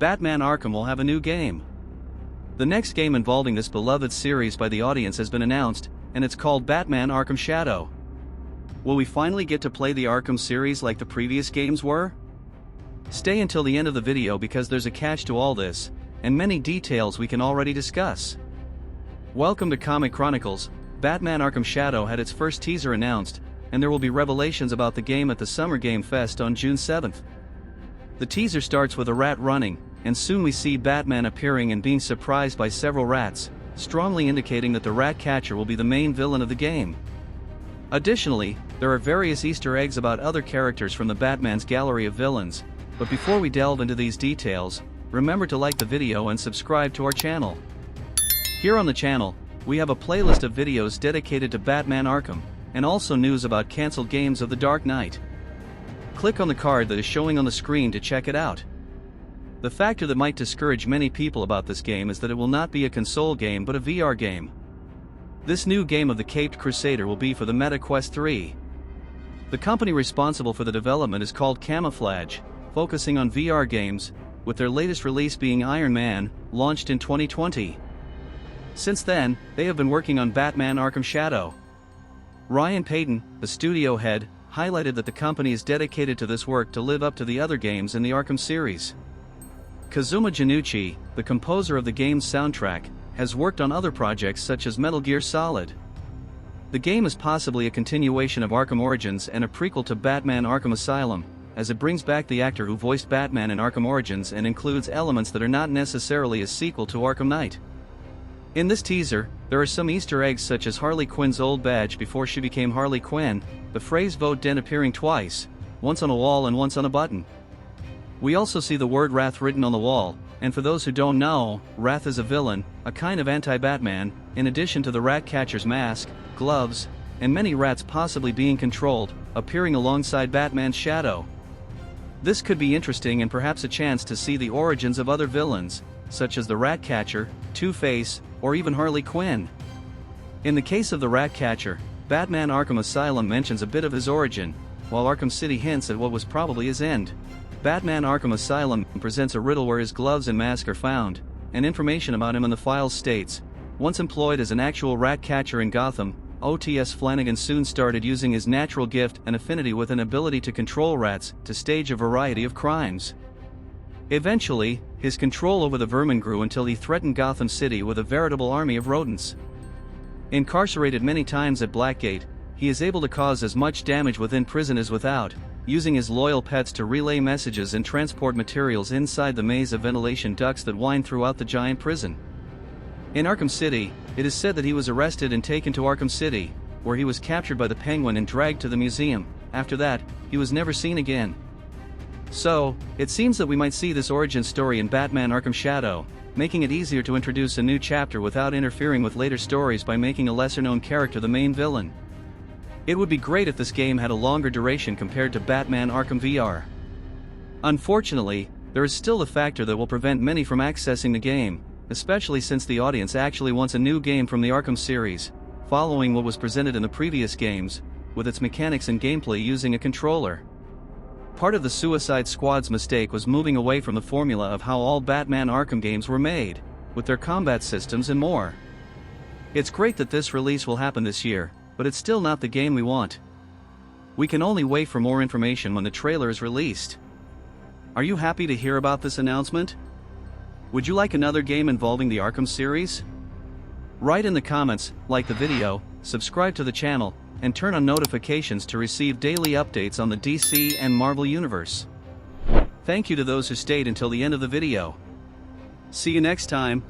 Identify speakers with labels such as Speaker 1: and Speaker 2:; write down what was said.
Speaker 1: Batman Arkham will have a new game. The next game involving this beloved series by the audience has been announced, and it's called Batman Arkham Shadow. Will we finally get to play the Arkham series like the previous games were? Stay until the end of the video because there's a catch to all this, and many details we can already discuss. Welcome to Comic Chronicles. Batman Arkham Shadow had its first teaser announced, and there will be revelations about the game at the Summer Game Fest on June 7th. The teaser starts with a rat running, and soon we see Batman appearing and being surprised by several rats, strongly indicating that the rat catcher will be the main villain of the game. Additionally, there are various Easter eggs about other characters from the Batman's gallery of villains, but before we delve into these details, remember to like the video and subscribe to our channel. Here on the channel, we have a playlist of videos dedicated to Batman Arkham, and also news about cancelled games of the Dark Knight. Click on the card that is showing on the screen to check it out. The factor that might discourage many people about this game is that it will not be a console game but a VR game. This new game of the Caped Crusader will be for the Meta Quest 3. The company responsible for the development is called Camouflage, focusing on VR games, with their latest release being Iron Man, launched in 2020. Since then, they have been working on Batman Arkham Shadow. Ryan Payton, the studio head, highlighted that the company is dedicated to this work to live up to the other games in the Arkham series. Kazuma Janucci, the composer of the game's soundtrack, has worked on other projects such as Metal Gear Solid. The game is possibly a continuation of Arkham Origins and a prequel to Batman Arkham Asylum, as it brings back the actor who voiced Batman in Arkham Origins and includes elements that are not necessarily a sequel to Arkham Knight. In this teaser, there are some Easter eggs such as Harley Quinn's old badge before she became Harley Quinn, the phrase "Vote Den" appearing twice, once on a wall and once on a button. We also see the word Wrath written on the wall, and for those who don't know, Wrath is a villain, a kind of anti-Batman, in addition to the rat catcher's mask, gloves, and many rats possibly being controlled, appearing alongside Batman's shadow. This could be interesting and perhaps a chance to see the origins of other villains, such as the rat catcher, Two-Face, or even Harley Quinn. In the case of the rat catcher, Batman Arkham Asylum mentions a bit of his origin, while Arkham City hints at what was probably his end. Batman Arkham Asylum presents a riddle where his gloves and mask are found, and information about him in the files states, once employed as an actual rat catcher in Gotham, O.T.S. Flanagan soon started using his natural gift and affinity with an ability to control rats to stage a variety of crimes. Eventually, his control over the vermin grew until he threatened Gotham City with a veritable army of rodents. Incarcerated many times at Blackgate, he is able to cause as much damage within prison as without, using his loyal pets to relay messages and transport materials inside the maze of ventilation ducts that wind throughout the giant prison. In Arkham City, it is said that he was arrested and taken to Arkham City, where he was captured by the Penguin and dragged to the museum. After that, he was never seen again. So, it seems that we might see this origin story in Batman Arkham Shadow, making it easier to introduce a new chapter without interfering with later stories by making a lesser-known character the main villain. It would be great if this game had a longer duration compared to Batman Arkham VR. Unfortunately, there is still a factor that will prevent many from accessing the game, especially since the audience actually wants a new game from the Arkham series, following what was presented in the previous games, with its mechanics and gameplay using a controller. Part of the Suicide Squad's mistake was moving away from the formula of how all Batman Arkham games were made, with their combat systems and more. It's great that this release will happen this year, but it's still not the game we want. We can only wait for more information when the trailer is released. Are you happy to hear about this announcement? Would you like another game involving the Arkham series? Write in the comments, like the video, subscribe to the channel, and turn on notifications to receive daily updates on the DC and Marvel universe. Thank you to those who stayed until the end of the video. See you next time.